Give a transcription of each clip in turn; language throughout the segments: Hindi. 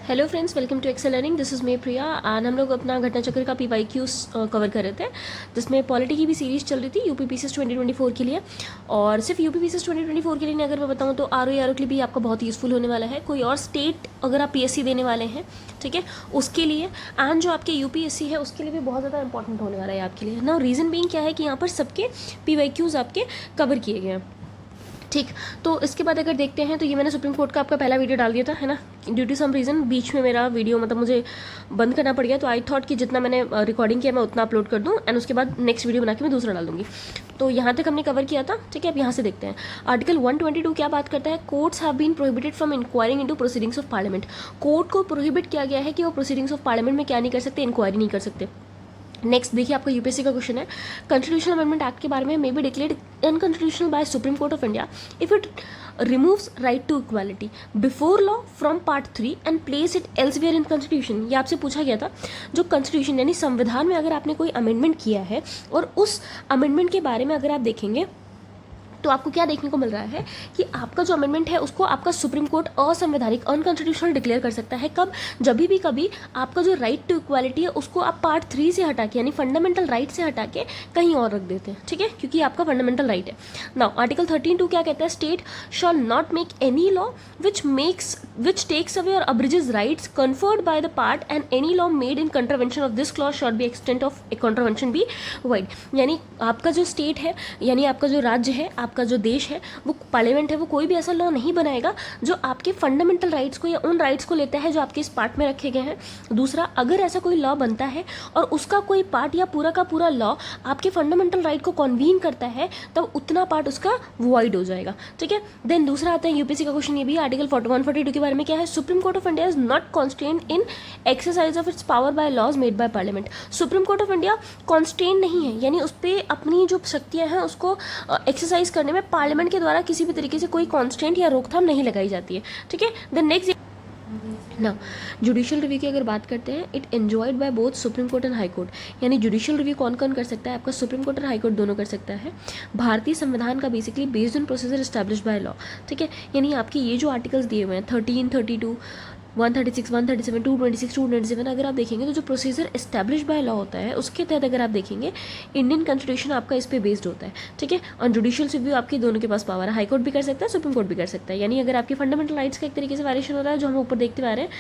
Hello friends, welcome to Excel learning. This is me Priya. आज हम लोग अपना घटना चक्र का PYQs कवर कर रहे थे, जिसमें पॉलिटी की भी सीरीज चल रही थी यूपी पीसीएस 2024 के लिए। और सिर्फ यूपी पीसीएस 2024 के लिए नहीं, अगर मैं बताऊं तो आर के लिए भी आपका बहुत यूज़फुल होने वाला है। कोई और स्टेट अगर आप PSC देने वाले हैं, ठीक है, उसके लिए, एंड जो आपके UPSC है उसके लिए भी बहुत ज़्यादा इंपॉर्टेंट होने वाला है आपके लिए ना। रीज़न बीइंग क्या है कि यहाँ पर सबके PYQs आपके कवर किए गए हैं, ठीक। तो इसके बाद अगर देखते हैं तो ये मैंने सुप्रीम कोर्ट का आपका पहला वीडियो डाल दिया था, है ना। ड्यू टू सम रीज़न बीच में मेरा वीडियो मतलब मुझे बंद करना पड़ गया, तो आई थॉट कि जितना मैंने रिकॉर्डिंग किया मैं उतना अपलोड कर दूं, एंड उसके बाद नेक्स्ट वीडियो बना के मैं दूसरा डाल दूंगी। तो यहाँ तक हमने कवर किया था, ठीक है। अब यहाँ से देखते हैं आर्टिकल 122 क्या बात करता है। Courts have been prohibited from inquiring into proceedings of parliament. Court को प्रोहिबिट किया गया है कि वो प्रोसीडिंग्स ऑफ पार्लियामेंट में क्या नहीं कर सकते, इंक्वायरी नहीं कर सकते। नेक्स्ट देखिए, आपका यूपीएससी का क्वेश्चन है, कॉन्स्टिट्यूशनल अमेंडमेंट एक्ट के बारे में, may be declared unconstitutional by supreme court of India if it removes right to equality before law from part 3 and place it elsewhere in constitution. ये आपसे पूछा गया था, जो कॉन्स्टिट्यूशन यानी संविधान में अगर आपने कोई अमेंडमेंट किया है और उस अमेंडमेंट के बारे में अगर आप देखेंगे तो आपको क्या देखने को मिल रहा है कि आपका जो अमेंडमेंट है उसको आपका सुप्रीम कोर्ट असंवैधानिक अनकॉन्स्टिट्यूशनल डिक्लेयर कर सकता है। कब? जब भी कभी आपका जो राइट टू इक्वालिटी है उसको आप पार्ट 3 से हटा के, यानी फंडामेंटल राइट से हटा के कहीं और रख देते हैं, ठीक है, क्योंकि आपका फंडामेंटल राइट है। नाउ आर्टिकल 13(2) क्या कहता है, state shawl not make any law which takes away or abridges rights conferred by the part and any law made in contravention of this clause shall be extent of a contravention be wide। यानी आपका जो स्टेट है, यानी आपका जो राज्य है, आपका जो देश है, वो पार्लियामेंट है, वो कोई भी ऐसा लॉ नहीं बनाएगा जो आपके फंडामेंटल राइट्स को या उन राइट्स को लेता है जो आपके इस पार्ट में रखे गए हैं। दूसरा, अगर ऐसा कोई लॉ बनता है और उसका कोई पार्ट या पूरा का पूरा लॉ आपके फंडामेंटल राइट को कॉन्वीन करता है, तब उतना पार्ट उसका वॉइड हो जाएगा, ठीक है। देन दूसरा आता है यूपीएससी का क्वेश्चन, ये भी आर्टिकल 142 के बारे में क्या है, supreme court of India is not constant in exercise of its power by laws made by parliament. Supreme court of India constant नहीं है, यानी उस पर अपनी जो शक्तियां हैं उसको एक्सरसाइज करने में पार्लियामेंट के द्वारा किसी भी तरीके से कोई कॉन्स्टेंट या रोकथाम नहीं लगाई जाती है, ठीक है। देन नेक्स्ट ना, जुडिशियल रिव्यू की अगर बात करते हैं, it enjoyed by both supreme court and high court. यानी जुडिशियल रिव्यू कौन कौन कर सकता है, आपका सुप्रीम कोर्ट और हाई कोर्ट दोनों कर सकता है। भारतीय संविधान का basically based on procedure established by law, ठीक है। यानी आपके ये जो आर्टिकल्स दिए हुए हैं 13, 32, 136, 137, 226, 227, अगर आप देखेंगे तो जो प्रोसीजर एस्टैब्लिश बाय लॉ होता है उसके तहत अगर आप देखेंगे इंडियन कॉन्स्टिट्यूशन आपका इस पे बेस्ड होता है, ठीक है। और जुडिशियल रिव्यू आपके दोनों के पास पावर है, हाई कोर्ट भी कर सकता है, सुप्रीम कोर्ट भी कर सकता है। यानी अगर आपकी फंडामेंटल राइट्स का एक तरीके से वायलेशन हो रहा है, जो हम ऊपर देखते आ रहे हैं,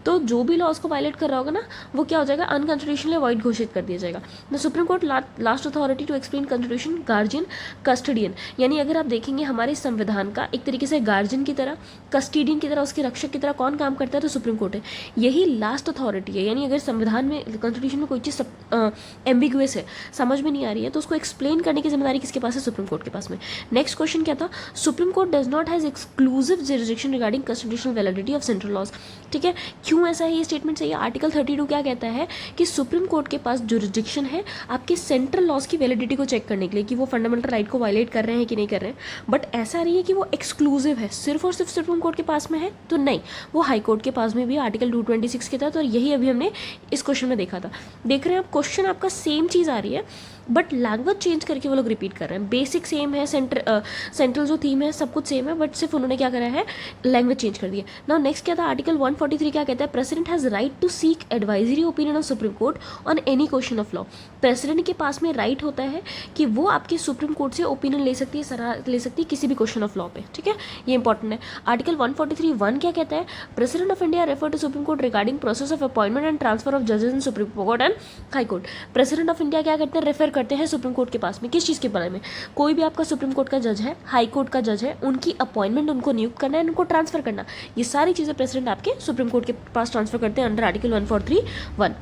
तो जो भी लॉज को वायलेट कर रहा होगा ना, वो क्या हो जाएगा, अनकॉन्स्टिट्यूशनल वॉइड घोषित कर दिया जाएगा। The supreme court last authority to explain constitution, guardian, custodian. यानी अगर आप देखेंगे हमारे संविधान का एक तरीके से गार्जियन की तरह, कस्टडियन की तरह, उसके रक्षक की तरह कौन काम करता है, तो सुप्रीम कोर्ट है। यही लास्ट अथॉरिटी है। यानी अगर संविधान में, कॉन्स्टिट्यूशन में कोई चीज़ एम्बिगुअस है, समझ में नहीं आ रही है, तो उसको एक्सप्लेन करने की जिम्मेदारी किसके पास है, सुप्रीम कोर्ट के पास में। नेक्स्ट क्वेश्चन क्या था, supreme court does not has exclusive jurisdiction regarding constitutional validity of central laws, ठीक है। क्यों ऐसा है, ये स्टेटमेंट सही है। आर्टिकल 32 क्या कहता है कि सुप्रीम कोर्ट के पास जुरिसडिक्शन है आपके सेंट्रल लॉज की वैलिडिटी को चेक करने के लिए कि वो फंडामेंटल राइट को वायलेट कर रहे हैं कि नहीं कर रहे हैं। बट ऐसा नहीं है कि वो एक्सक्लूसिव है, सिर्फ और सिर्फ सुप्रीम कोर्ट के पास में है, तो नहीं, वो हाई कोर्ट के पास में भी आर्टिकल 226 के तहत। और यही अभी हमने इस क्वेश्चन में देखा था। देख रहे हैं आप, क्वेश्चन आपका सेम चीज़ आ रही है बट लैंग्वेज चेंज करके वो लोग रिपीट कर रहे हैं। बेसिक सेम है, सेंट्रल जो थीम है सब कुछ सेम है, बट सिर्फ उन्होंने क्या करा है, लैंग्वेज चेंज कर दिया। नाउ नेक्स्ट क्या था, आर्टिकल 143 क्या कहता है, president has right to seek advisory opinion of supreme court on any question of law. President के पास में राइट होता है कि वो आपके सुप्रीम कोर्ट से ओपिनियन ले सकती है, सलाह ले सकती है किसी भी क्वेश्चन ऑफ लॉ पे, ठीक है। ये इंपॉर्टेंट है। आर्टिकल 143(1) क्या कहता है, president of India refer to supreme court regarding process of appointment and transfer of जजेस in supreme court and high court. President of India क्या करते हैं, रेफर करते हैं सुप्रीम कोर्ट के पास में, किस चीज़ के बारे में, कोई भी आपका सुप्रीम कोर्ट का जज है, हाई कोर्ट का जज है, उनकी अपॉइंटमेंट, उनको नियुक्त करना है, उनको ट्रांसफर करना, ये सारी चीज़ें प्रेसिडेंट आपके सुप्रीम कोर्ट के पास ट्रांसफर करते हैं अंडर आर्टिकल 143(1).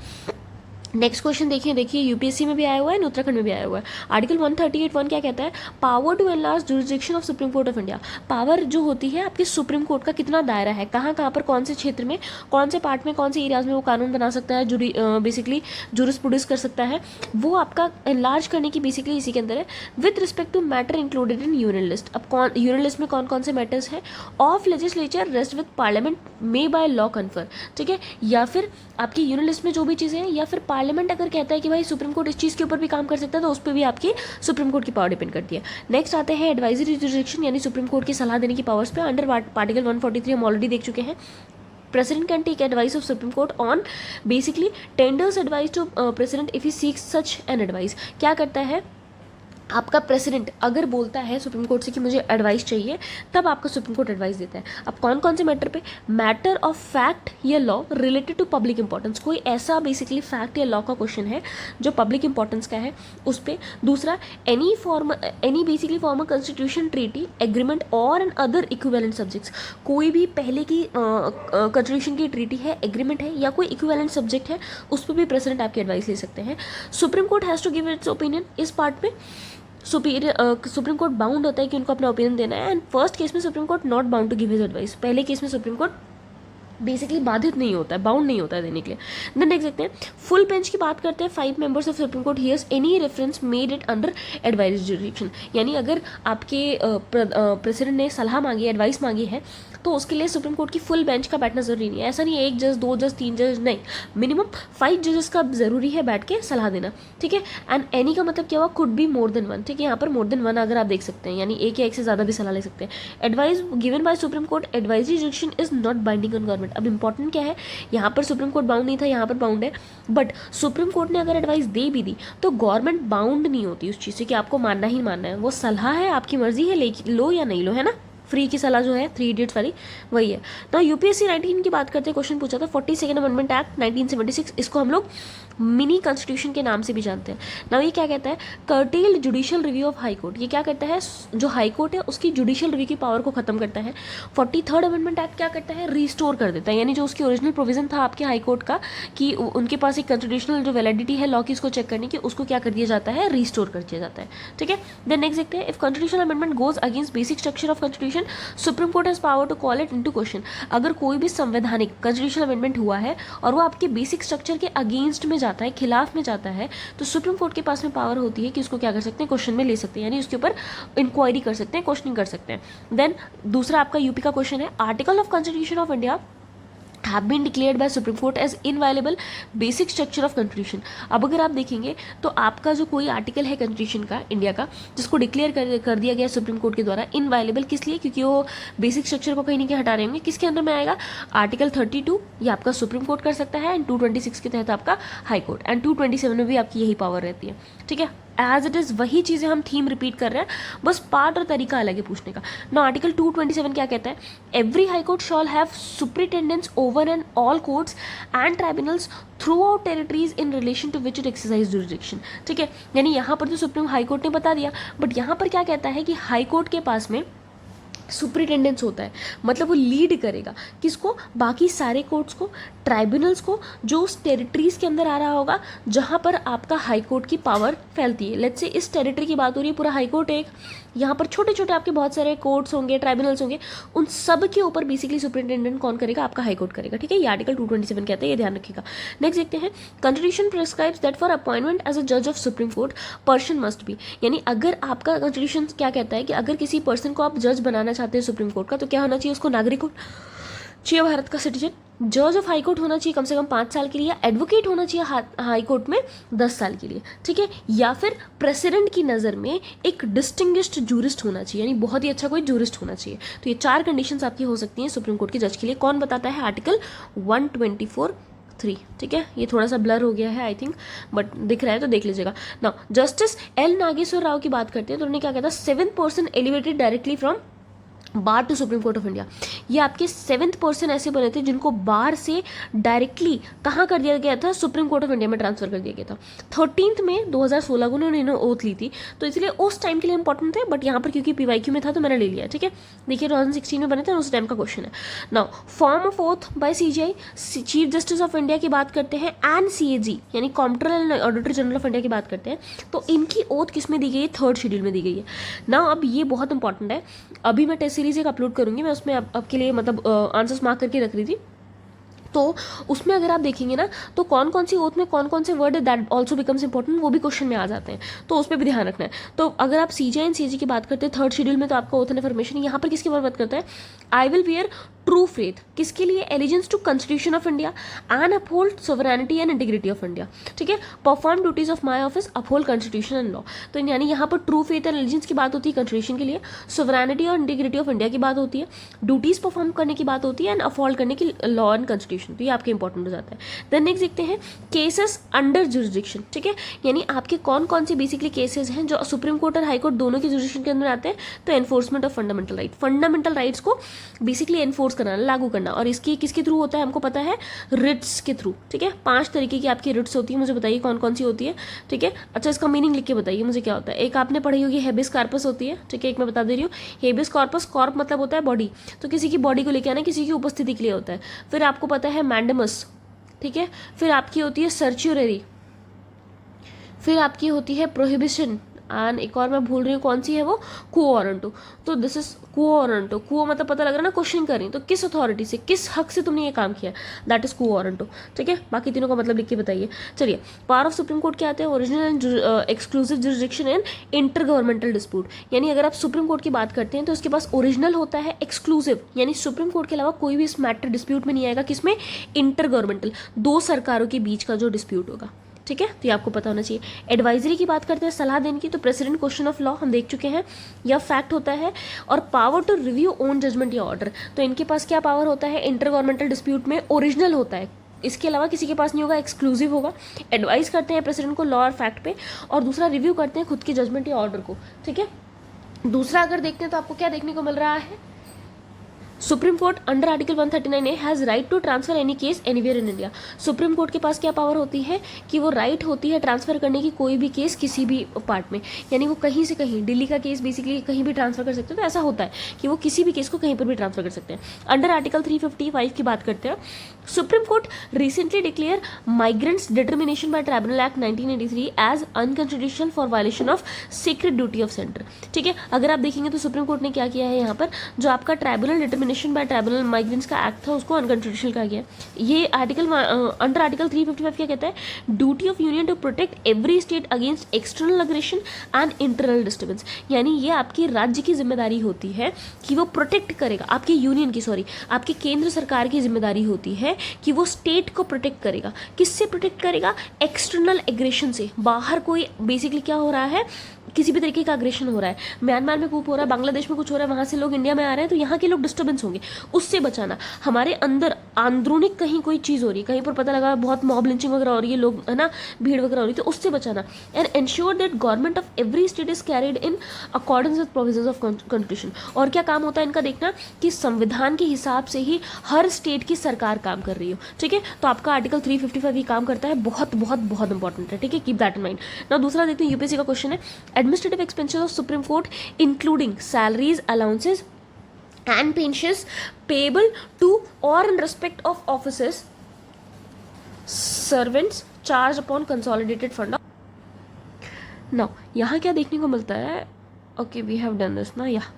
नेक्स्ट क्वेश्चन देखिए यूपीएससी में भी आया हुआ है, उत्तराखंड में भी आया हुआ है। आर्टिकल 138(1) क्या कहता है, power to enlarge jurisdiction of supreme court of India. Power जो होती है आपके सुप्रीम कोर्ट का कितना दायरा है, कहाँ पर, कौन से क्षेत्र में, कौन से पार्ट में, कौन से एरियाज में वो कानून बना सकता है, बेसिकली जुरिस्प्रूडेंस कर सकता है, वो आपका एनलार्ज करने की बेसिकली इसी के अंदर है। With respect to matter included in union list. अब यूनियन लिस्ट में कौन कौन से मैटर्स हैं, of legislature rest with parliament may by law confer, ठीक है। या फिर आपकी यूनियन लिस्ट में जो भी चीज़ें हैं, या फिर पार्लियामेंट अगर कहता है कि भाई सुप्रीम कोर्ट इस चीज़ के ऊपर भी काम कर सकता है, तो उस पर भी आपकी सुप्रीम कोर्ट की पावर डिपेंड करती है। नेक्स्ट आते हैं एडवाइजरी जुरिसडिक्शन, यानी सुप्रीम कोर्ट की सलाह देने की पावर्स पे अंडर आर्टिकल 143 हम ऑलरेडी देख चुके हैं। President can take advice of Supreme Court on basically tenders advice to President if he seeks such an advice. क्या करता है आपका प्रेसिडेंट अगर बोलता है सुप्रीम कोर्ट से कि मुझे एडवाइस चाहिए, तब आपका सुप्रीम कोर्ट एडवाइस देता है। अब कौन कौन से मैटर पे? मैटर ऑफ फैक्ट या law related to public importance, कोई ऐसा बेसिकली फैक्ट या लॉ का क्वेश्चन है जो पब्लिक इंपॉर्टेंस का है उस पर। दूसरा, any basically former constitution, treaty, agreement और एन अदर इक्विवेलेंट सब्जेक्ट्स, कोई भी पहले की कॉन्स्टिट्यूशन की ट्रीटी है, एग्रीमेंट है या कोई इक्विवेलेंट सब्जेक्ट है, उस पर भी प्रेसिडेंट आपकी एडवाइस ले सकते हैं। Supreme court has to give its opinion, इस पार्ट पे सुप्रीम कोर्ट बाउंड होता है कि उनको अपना ओपिनियन देना है। एंड फर्स्ट केस में supreme court not bound to give his advice, पहले केस में सुप्रीम कोर्ट बेसिकली बाधित नहीं होता है, बाउंड नहीं होता है देने के लिए। देन देख सकते हैं फुल बेंच की बात करते हैं। 5 members of supreme court hears any reference made it under advisory jurisdiction, यानी अगर आपके प्रेसिडेंट ने सलाह मांगी, एडवाइस मांगी है, तो उसके लिए सुप्रीम कोर्ट की फुल बेंच का बैठना जरूरी नहीं है। ऐसा नहीं है 1 जज, 2 जज, 3 जज, नहीं, मिनिमम 5 जजेस का जरूरी है बैठ के सलाह देना, ठीक है। एंड एनी का मतलब क्या हुआ? कुड बी मोर देन 1, ठीक है। यहाँ पर मोर देन 1 अगर आप देख सकते हैं, यानी एक या एक से ज़्यादा भी सलाह ले सकते हैं। Advice given by supreme court, advisory jurisdiction is not binding on government. अब इंपॉर्टेंट क्या है, यहाँ पर सुप्रीम कोर्ट बाउंड नहीं था, यहाँ पर बाउंड है। बट सुप्रीम कोर्ट ने अगर एडवाइस दे भी दी तो गवर्नमेंट बाउंड नहीं होती उस चीज़ से कि आपको मानना ही मानना है। वो सलाह है, आपकी मर्जी है, लो या नहीं लो, है ना। फ्री की सलाह जो है 3 इडियट्स वाली वही है ना। यूपीएससी 19 की बात करते हैं, क्वेश्चन पूछा था 42nd अमेंडमेंट एक्ट 1976, इसको हम लोग मिनी कॉन्स्टिट्यूशन के नाम से भी जानते हैं ना। ये क्या कहता है? Curtailed judicial review of high court. ये क्या करता है? जो हाई कोर्ट है उसकी जुडिशियल रिव्यू की पावर को खत्म करता है। 43rd अमेंडमेंट एक्ट क्या करता है? रिस्टोर कर देता है, यानी जो उसकी ओरिजिनल प्रोविजन था आपके हाई कोर्ट का कि उनके पास एक कॉन्स्टिट्यूशनल जो वैलिडिटी है लॉ की उसको चेक करने की, उसको क्या कर दिया जाता है? रिस्टोर कर दिया जाता है, ठीक है। देन नेक्स्ट देखते हैं, if constitutional amendment goes against basic structure of constitution, supreme court has power to call it into question. अगर कोई भी संवैधानिक कॉन्स्टिट्यूशनल अमेंडमेंट हुआ है और वो आपके बेसिक स्ट्रक्चर के अगेंस्ट में जाता है, खिलाफ में जाता है, तो सुप्रीम कोर्ट के पास में पावर होती है कि उसको क्या कर सकते हैं? क्वेश्चन में ले सकते हैं, यानी उसके ऊपर इंक्वायरी कर सकते हैं, क्वेश्चनिंग कर सकते हैं। देन दूसरा आपका यूपी का क्वेश्चन है, article of constitution of India have been declared by Supreme Court as inviolable basic structure of constitution। अब अगर आप देखेंगे तो आपका जो कोई आर्टिकल है कॉन्स्टिट्यूशन का इंडिया का, जिसको डिक्लेयर कर दिया गया सुप्रीम कोर्ट के द्वारा इनवायलेबल, किस लिए? क्योंकि वो बेसिक स्ट्रक्चर को कहीं ना कहीं हटा रहे होंगे। किसके अंदर में आएगा? आर्टिकल 32 ये आपका सुप्रीम कोर्ट कर सकता है, एंड 226 के तहत आपका हाई कोर्ट, एंड 227 में भी आपकी यही पावर रहती है, ठीक है। एज इट इज़ वही चीज़ें हम थीम रिपीट कर रहे हैं, बस पार्ट और तरीका अलग है पूछने का ना। आर्टिकल 227 क्या कहता है? Every high court shall have superintendence over and all courts and tribunals throughout territories in relation to which it exercise jurisdiction, ठीक है। यानी यहाँ पर तो सुप्रीम हाई कोर्ट ने बता दिया, बट यहाँ पर क्या कहता है कि हाई कोर्ट के पास में सुप्रिटेंडेंस होता है, मतलब वो लीड करेगा किसको? बाकी सारे कोर्ट्स को, ट्राइब्यूनल्स को, जो उस टेरिटरीज के अंदर आ रहा होगा जहाँ पर आपका हाई कोर्ट की पावर फैलती है। लेट्स से इस टेरिटरी की बात हो रही है, पूरा हाई कोर्ट एक, यहाँ पर छोटे छोटे आपके बहुत सारे कोर्ट्स होंगे, ट्राइब्यूनल्स होंगे, उन सब के ऊपर बेसिकली सुप्रिटेंडेंट कौन करेगा? आपका हाई कोर्ट करेगा, ठीक है। ये आर्टिकल 227 कहते हैं, ये ध्यान रखिएगा। नेक्स्ट देखते हैं, constitution prescribes that for appointment as a जज of supreme court person must be, यानी अगर आपका कॉन्स्टिट्यूशन क्या कहता है कि अगर किसी पर्सन को आप जज बनाना चाहते हैं सुप्रीम कोर्ट का, तो क्या होना चाहिए? उसको नागरिक होना चाहिए, भारत का सिटीजन, जज ऑफ हाई कोर्ट होना चाहिए कम से कम 5 साल के लिए, एडवोकेट होना चाहिए हाई कोर्ट में 10 साल के लिए, ठीक है। या फिर प्रेसिडेंट की नज़र में एक डिस्टिंग्विश्ड जूरिस्ट होना चाहिए, यानी बहुत ही अच्छा कोई जूरिस्ट होना चाहिए। तो ये 4 कंडीशंस आपकी हो सकती हैं सुप्रीम कोर्ट के जज के लिए। कौन बताता है? आर्टिकल 124(3), ठीक है। ये थोड़ा सा ब्लर हो गया है आई थिंक, बट दिख रहा है तो देख लीजिएगा ना। जस्टिस एल नागेश्वर राव की बात करते हैं तो उन्होंने क्या कहता है? 7th person elevated directly from bar to supreme court of India. ये आपके 7th पर्सन ऐसे बने थे जिनको बार से डायरेक्टली कहाँ कर दिया गया था? सुप्रीम कोर्ट ऑफ इंडिया में ट्रांसफर कर दिया गया था। 13 में 2016 को उन्होंने ओथ ली थी, तो इसलिए उस टाइम के लिए इंपॉर्टेंट थे, बट यहाँ पर क्योंकि PYQ में था तो मैंने ले लिया, ठीक है। देखिए 2016 में बने थे, उस टाइम का क्वेश्चन है। Now form of oath by CJI, chief justice of India की बात करते हैं, एंड CAG यानी comptroller and auditor general of India की बात करते हैं, तो इनकी ओथ किस में दी गई है? 3rd शेड्यूल में दी गई है। नाउ अब ये बहुत इंपॉर्टेंट है, अभी मैं टेस्ट सीरीज एक अपलोड करूंगी, मैं उसमें आपके लिए मतलब आंसर्स मार्क करके रख रही थी, तो उसमें अगर आप देखेंगे ना तो कौन कौन सी ओथ में कौन कौन से वर्ड है दैट ऑल्सो बिकम्स इंपॉर्टेंट, वो भी क्वेश्चन में आ जाते हैं, तो उस पर भी ध्यान रखना है। तो अगर आप CJI एंड CAG की बात करते हैं 3rd शेड्यूल में, तो आपका ओथ एंड अफर्मेशन यहाँ पर किसकी बात करता है? I will wear true faith, किसके लिए? Allegiance to constitution of India and uphold sovereignty and integrity of India, ठीक है। Perform duties of my office, uphold constitution and law. तो यानी यहाँ पर ट्रू फेथ एंड एलिजेंस की बात होती है कॉन्स्टिट्यूशन के लिए, सोवरेनिटी और इंटीग्रिटी ऑफ इंडिया की बात होती है, ड्यूटीज परफॉर्म करने की बात होती है एंड अपहोल्ड करने की लॉ एंड कॉन्स्टिट्यूशन। तो ये आपके इंपॉर्टेंट हो जाता है। देन नेक्स्ट देखते हैं केसेस अंडर जुरिस्डिक्शन, ठीक है, यानी आपके कौन कौन से बेसिकली केसेस हैं जो सुप्रीम कोर्ट और हाई कोर्ट दोनों के जुरिस्डिक्शन के अंदर आते हैं। तो enforcement of fundamental right, fundamental rights को बेसिकली एनफोर्स करना, लागू करना, और इसकी किसके थ्रू होता है हमको पता है, रिट्स के थ्रू, ठीक है। 5 तरीके की आपकी रिट्स होती है, मुझे बताइए कौन कौन सी होती है, ठीक है। अच्छा, इसका मीनिंग लिख के बताइए मुझे क्या होता है। एक आपने पढ़ी होगी हेबिस कॉर्पस होती है, ठीक है, एक मैं बता दे रही हूँ। हेबिस कॉर्पस, कॉर्प मतलब होता है बॉडी, तो किसी की बॉडी को लेके आना, किसी की उपस्थिति के लिए होता है। फिर आपको पता है मैंडेमस, ठीक है। फिर आपकी होती है सर्च्यूररी, फिर आपकी होती है प्रोहिबिशन, एंड एक और मैं भूल रही हूँ कौन सी है वो, क्वो वारंटो। तो दिस इज क्वो वारंटो, क्वो मतलब पता लग रहा है ना, क्वेश्चन कर रही, तो किस अथॉरिटी से, किस हक से तुमने ये काम किया, दैट इज क्वो वारंटो, ठीक है। बाकी तीनों का मतलब लिख के बताइए। चलिए, पावर ऑफ सुप्रीम कोर्ट क्या आते हैं, original and exclusive jurisdiction in inter governmental dispute, यानी अगर आप सुप्रीम कोर्ट की बात करते हैं तो उसके पास ओरिजिनल होता है, एक्सक्लूसिव यानी सुप्रीम कोर्ट के अलावा कोई भी इस मैटर डिस्प्यूट में नहीं आएगा, किसमें, इंटर गवर्नमेंटल, 2 सरकारों के बीच का जो डिस्प्यूट होगा, ठीक है। तो ये आपको पता होना चाहिए। एडवाइजरी की बात करते हैं, सलाह देने की, तो प्रेसिडेंट क्वेश्चन ऑफ लॉ हम देख चुके हैं, या फैक्ट होता है। और power to review own judgment या ऑर्डर, तो इनके पास क्या पावर होता है, इंटर गवर्नमेंटल डिस्प्यूट में ओरिजिनल होता है, इसके अलावा किसी के पास नहीं होगा, एक्सक्लूसिव होगा। एडवाइस करते हैं प्रेसिडेंट को लॉ और फैक्ट पे, और दूसरा रिव्यू करते हैं खुद के जजमेंट या ऑर्डर को, ठीक है। दूसरा अगर देखते हैं तो आपको क्या देखने को मिल रहा है, supreme court under article 139A has right to transfer any case anywhere in India. Supreme court के पास क्या पावर होती है कि वो राइट होती है ट्रांसफर करने की कोई भी केस किसी भी पार्ट में, यानी वो कहीं से कहीं, दिल्ली का केस बेसिकली कहीं भी ट्रांसफर कर सकते हैं। तो ऐसा होता है कि वो किसी भी केस को कहीं पर भी ट्रांसफर कर सकते हैं। अंडर आर्टिकल 355 की बात करते हैं, supreme court recently declare migrants determination by tribunal act 1983 as unconstitutional for violation of secret duty of centre, ठीक है। अगर आप देखेंगे तो सुप्रीम कोर्ट ने क्या किया है, यहाँ पर जो आपका tribunal determination by tribunal migrants का एक्ट था उसको अनकॉन्स्टिट्यूशनल कहा गया। ये आर्टिकल अंडर आर्टिकल 355 क्या कहता है, duty of union to protect every state against external aggression and internal disturbance, यानी ये आपकी राज्य की जिम्मेदारी होती है कि वो प्रोटेक्ट करेगा, आपके यूनियन की, सॉरी, आपकी केंद्र सरकार की जिम्मेदारी होती है कि वो स्टेट को प्रोटेक्ट करेगा। किससे प्रोटेक्ट करेगा, एक्सटर्नल एग्रेशन से, बाहर कोई बेसिकली क्या हो रहा है, किसी भी तरीके का अग्रेशन हो रहा है, म्यांमार में कूप हो रहा है, बांग्लादेश में कुछ हो रहा है, वहाँ से लोग इंडिया में आ रहे हैं, तो यहाँ के लोग डिस्टर्बेंस होंगे, उससे बचाना। हमारे अंदर आंदरूनिक कहीं कोई चीज़ हो रही है, कहीं पर पता लगा बहुत मॉब लिंचिंग वगैरह हो रही है, लोग है ना, भीड़ वगैरह हो रही है, तो उससे बचाना। And ensure that government of every state is carried in accordance with provisions of constitution. और क्या काम होता है इनका, देखना कि संविधान के हिसाब से ही हर स्टेट की सरकार काम कर रही हो, ठीक है। तो आपका आर्टिकल 355 ही काम करता है, बहुत बहुत बहुत इंपॉर्टेंट है, ठीक है, keep that in mind. Now दूसरा देखते हैं, यूपीएससी का क्वेश्चन है, administrative expenses of supreme court including salaries, allowances and pensions payable to or in respect of offices, servants charged upon consolidated fund. Now यहाँ क्या देखने को मिलता है, okay we have done this ना, yeah.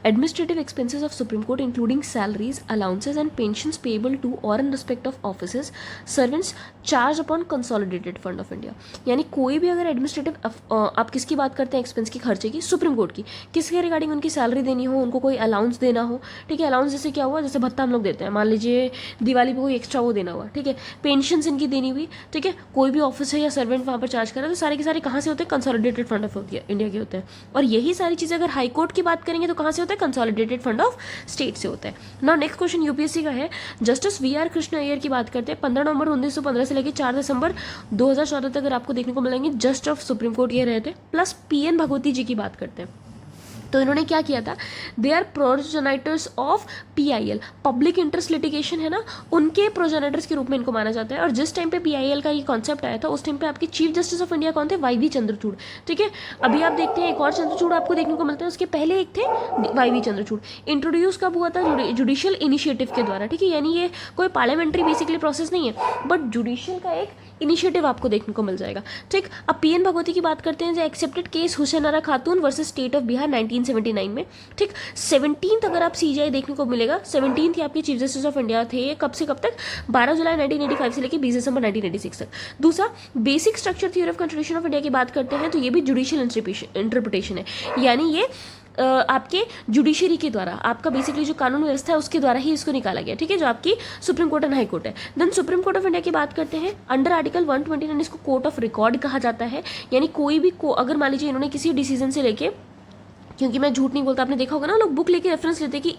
Administrative expenses of Supreme Court including salaries, allowances and pensions payable to or in respect of offices, servants charged upon consolidated fund of India। यानी कोई भी अगर एडमिनिस्ट्रेटिव आप किसकी बात करते हैं, एक्सपेंस की, खर्चे की, सुप्रीम कोर्ट की, किसके रिगार्डिंग उनकी सैलरी देनी हो, उनको कोई अलाउंस देना हो, ठीक है। अलाउंस जैसे क्या हुआ, जैसे भत्ता हम लोग देते हैं, मान लीजिए दिवाली पे कोई एक्स्ट्रा वो देना हुआ, ठीक है, पेंशन इनकी देनी हुई, ठीक है, कोई भी ऑफिस है या सर्वेंट वहाँ पर चार्ज कर रहा है, तो सारे के सारे कहाँ से होते हैं, कंसोलिडेटेड फंड ऑफ इंडिया के होते हैं। और यही सारी चीज़ें अगर हाई कोर्ट की बात करेंगे तो कहाँ से होता है, कंसोलिडेटेड फंड ऑफ स्टेट से होता है ना। नेक्स्ट क्वेश्चन यूपीएससी का है, जस्टिस वी.आर. कृष्ण अय्यर की बात करते हैं, 15 नवंबर 1915 से लेकर 4 दिसंबर 2014 तक अगर आपको देखने को मिलेंगे जस्ट ऑफ सुप्रीम कोर्ट ये रहे थे। प्लस पीएन भगवती जी की बात करते हैं, तो इन्होंने क्या किया था, they are progenitors of PIL, public interest litigation है ना, उनके प्रोजेनाइटर्स के रूप में इनको माना जाता है। और जिस टाइम पे पीआईएल का ये कॉन्सेप्ट आया था उस टाइम पे आपके चीफ जस्टिस ऑफ इंडिया कौन थे, वाई.वी. चंद्रचूड़, ठीक है। अभी आप देखते हैं एक और चंद्रचूड़ आपको देखने को मिलता है, उसके पहले एक थे वाई.वी. चंद्रचूड़। इंट्रोड्यूस कब हुआ था, जुडिशियल इनिशिएटिव के द्वारा, ठीक है, यानी ये कोई पार्लियामेंट्री बेसिकली प्रोसेस नहीं है, बट जुडिशियल का एक इनिशिएटिव आपको देखने को मिल जाएगा, ठीक। अब पीएन भगवती की बात करते हैं, जो accepted case Hussain Khatoon versus state of Bihar 1979 में, ठीक। 17th अगर आप सीजीआई देखने को मिलेगा, 17th आपके चीफ जस्टिस ऑफ इंडिया थे, कब से कब तक, 12 जुलाई 1985 से लेकर 20 दिसंबर 1986 तक। दूसरा, basic structure theory of constitution of India की बात करते हैं, तो ये भी जुडिशियल इंटरप्रिटेशन है, यानी ये आपके जुडिशरी के द्वारा, आपका बेसिकली जो कानून व्यवस्था है उसके द्वारा ही इसको निकाला गया, ठीक है, जो आपकी supreme court and high court है। Then supreme court of India की बात करते हैं, अंडर आर्टिकल 129 इसको कोर्ट ऑफ रिकॉर्ड कहा जाता है। यानी कोई भी अगर मान लीजिए इन्होंने किसी डिसीजन से लेके, क्योंकि मैं झूठ नहीं बोलता, आपने देखा होगा ना लोग बुक लेके रेफरेंस लेते कि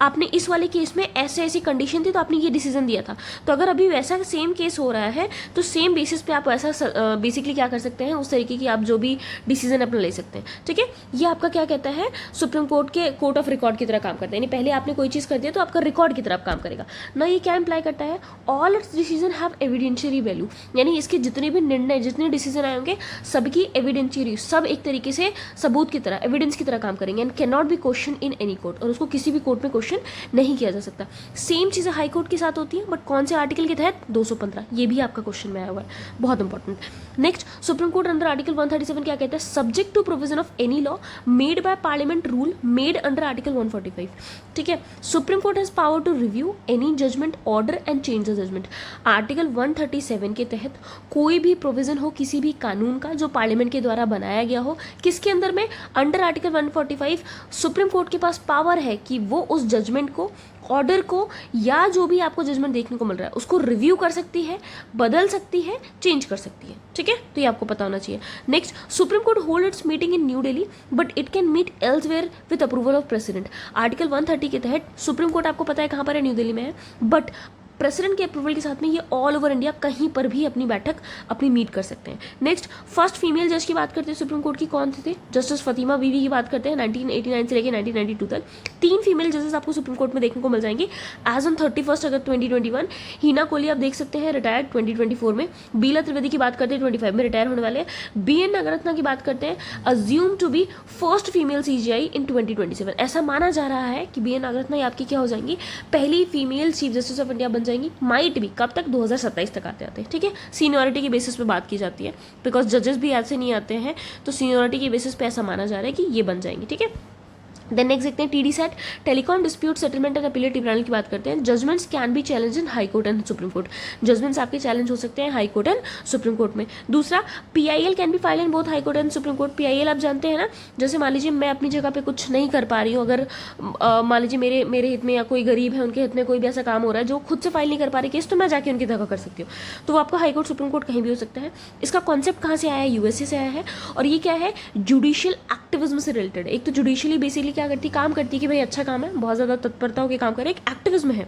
आपने इस वाले केस में ऐसे ऐसी कंडीशन थी तो आपने ये डिसीजन दिया था। तो अगर अभी वैसा सेम केस हो रहा है तो सेम बेसिस पे आप ऐसा बेसिकली क्या कर सकते हैं, उस तरीके की आप जो भी डिसीजन अपना ले सकते हैं, ठीक है। ये आपका क्या कहता है, सुप्रीम कोर्ट के कोर्ट ऑफ रिकॉर्ड की तरह काम करता है। यानी पहले आपने कोई चीज़ कर दिया तो आपका रिकॉर्ड की तरह काम करेगा ना। ये क्या इंप्लाई करता है, all it's decision have evidentiary value, यानी इसके जितने भी निर्णय, जितने डिसीजन आए होंगे सबकी एविडेंशियरी, सब एक तरीके से सबूत की तरह, एविडेंस की तरह काम करेंगे and can not be question in any court, और उसको किसी भी कोर्ट में क्वेश्चन नहीं किया जा सकता। सेम चीज़ें हाई कोर्ट के साथ होती है, बट कौन से आर्टिकल के तहत, 215, ये भी आपका क्वेश्चन में आया हुआ है, बहुत important. Next, supreme court under article 137 क्या कहता है, subject to provision of any law made by parliament rule made under article 145, ठीक है। Supreme court has power to review any judgment, order and change the judgment. Article 137 के तहत कोई भी प्रोविजन हो किसी भी कानून का जो पार्लियामेंट के द्वारा बनाया गया हो, किसके अंदर में, अंडर आर्टिकल 145 सुप्रीम कोर्ट के पास पावर है कि वो उस जजमेंट को, ऑर्डर को, या जो भी आपको जजमेंट देखने को मिल रहा है उसको रिव्यू कर सकती है, बदल सकती है, चेंज कर सकती है, ठीक है। तो ये आपको पता होना चाहिए। Next, supreme court hold its meeting in New Delhi but it can meet elsewhere with approval of president. Article 130 के तहत सुप्रीम कोर्ट आपको पता है कहाँ पर है, न्यू दिल्ली में है, बट प्रेसिडेंट के अप्रूवल के साथ में ये ऑल ओवर इंडिया कहीं पर भी अपनी बैठक अपनी मीट कर सकते हैं। नेक्स्ट, फर्स्ट फीमेल जज की बात करते हैं सुप्रीम कोर्ट की, कौन थे, जस्टिस फतीमा बीवी की बात करते हैं। 1989 से लेकर 1992 तक 3 फीमेल जजेस आपको सुप्रीम कोर्ट में देखने को मिल जाएंगी। एज ऑन 31 अगस्त 2021 हीना कोहली आप देख सकते हैं रिटायर्ड 2024 में। बीला त्रिवेदी की बात करते हैं 25 में रिटायर होने वाले हैं। BN नागरत्ना की बात करते हैं, assume to be first female CJI in 2027। ऐसा माना जा रहा है कि BN नागरत्ना आपकी क्या हो जाएंगी, पहली female chief justice of India बन जाएंगी। माइट भी कब तक, 2027 तक आते हैं, ठीक है। सीनियरिटी की बेसिस पे बात की जाती है, बिकॉज जजेस भी ऐसे नहीं आते हैं, तो सीनियरिटी की बेसिस पे ऐसा माना जा रहा है कि ये बन जाएंगी, ठीक है। देन नेक्स्ट देखते हैं TDSAT, telecom dispute settlement and appellate tribunal की बात करते हैं। Judgments can be challenge in high court and supreme court. Judgments आपके चैलेंज हो सकते हैं high court and supreme court में। दूसरा, PIL can be file in both high court and supreme court. PIL आप जानते हैं ना, जैसे मान लीजिए मैं अपनी जगह पे कुछ नहीं कर पा रही हूँ, अगर मान लीजिए मेरे हित में या कोई गरीब है उनके हित में कोई भी ऐसा काम हो रहा है जो खुद से फाइल नहीं कर पा रही केस, तो मैं जाके उनकी जगह कर सकती हूँ। तो वो आपका हाई कोर्ट सुप्रीम कोर्ट कहीं भी हो सकता है। इसका कॉन्सेप्ट कहाँ से आया है, USA से आया है, और ये क्या है, जुडिशियल एक्टिविज्म से रिलेटेड। एक तो जुडिशियली बेसिकली क्या करती, काम करती कि भाई अच्छा काम है, बहुत ज़्यादा तत्परता होकर काम करे, एक एक्टिविज्म है,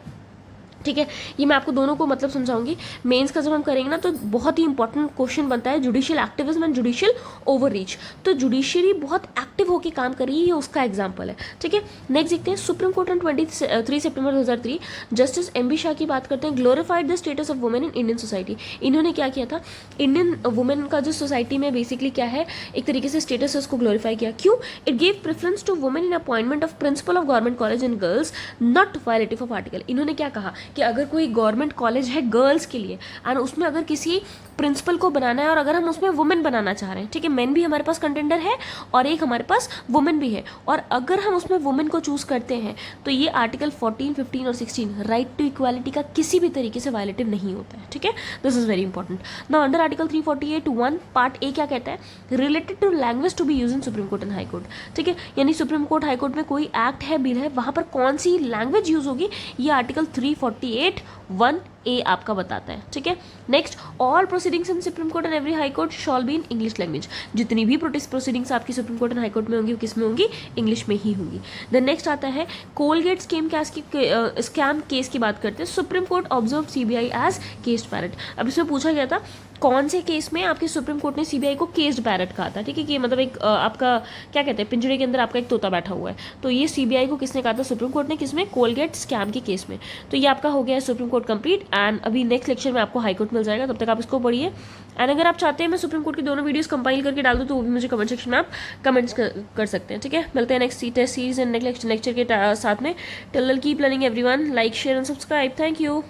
ठीक है। ये मैं आपको दोनों को मतलब समझाऊंगी। मेंस का जब हम करेंगे ना तो बहुत ही इंपॉर्टेंट क्वेश्चन बनता है, judicial activism and judicial overreach. तो जुडिशरी बहुत एक्टिव होकर काम कर रही है, ये उसका एग्जांपल है, ठीक है। नेक्स्ट देखते हैं, supreme court on 23 September 2003 justice MB Shah की बात करते हैं, glorified the status of women in Indian society. इन्होंने क्या किया था, इंडियन वुमेन का जो सोसाइटी में बेसिकली क्या है, एक तरीके से स्टेटस है उसको ग्लोरीफाई किया। क्यों, it gave preference to women in appointment of principal of government college and girls not violative of article. इन्होंने क्या कहा कि अगर कोई गवर्नमेंट कॉलेज है गर्ल्स के लिए और उसमें अगर किसी प्रिंसिपल को बनाना है और अगर हम उसमें वुमेन बनाना चाह रहे हैं, ठीक है, मेन भी हमारे पास कंटेंडर है और एक हमारे पास वुमेन भी है, और अगर हम उसमें वुमेन को चूज करते हैं तो ये आर्टिकल 14, 15 और 16 राइट टू इक्वालिटी का किसी भी तरीके से वायलेटिव नहीं होता है, ठीक है। This is very important. Now under article 348(1) part A क्या कहता है, related to language to be use in supreme court and high court, ठीक है। यानी सुप्रीम कोर्ट हाई कोर्ट में कोई एक्ट है, बिल है, वहां पर कौन सी लैंग्वेज यूज होगी, ये आर्टिकल 348(1)(a) आपका बताता है, ठीक है। Next, all proceedings in supreme court and every high court shawl be in English language. जितनी भी प्रोसीडिंग्स आपकी supreme court and high court में होंगी वो किस में होंगी, इंग्लिश में ही होंगी। देन नेक्स्ट आता है कोलगेट स्कैम केस की बात करते हैं। Supreme court observe CBI as caged parrot. अब इसमें पूछा गया था कौन से केस में आपके सुप्रीम कोर्ट ने CBI को केस्ड पैरेट कहा था, ठीक है, कि मतलब एक आपका क्या कहते हैं, पिंजरे के अंदर आपका एक तोता बैठा हुआ है, तो ये CBI को किसने कहा था, सुप्रीम कोर्ट ने, किसमें, कोलगेट स्कैम के केस में। तो ये आपका हो गया है सुप्रीम कोर्ट कंप्लीट, एंड अभी नेक्स्ट लेक्चर में आपको हाई कोर्ट मिल जाएगा, तब तक आप इसको पढ़िए। एंड अगर आप चाहते हैं मैं सुप्रीम कोर्ट की दोनों वीडियोस कंपाइल करके डाल दूँ तो वो भी मुझे कमेंट सेक्शन में आप कमेंट्स कर सकते हैं, ठीक है। मिलते हैं next test series and next lecture के साथ में। Till then keep learning everyone, like share and subscribe. Thank you.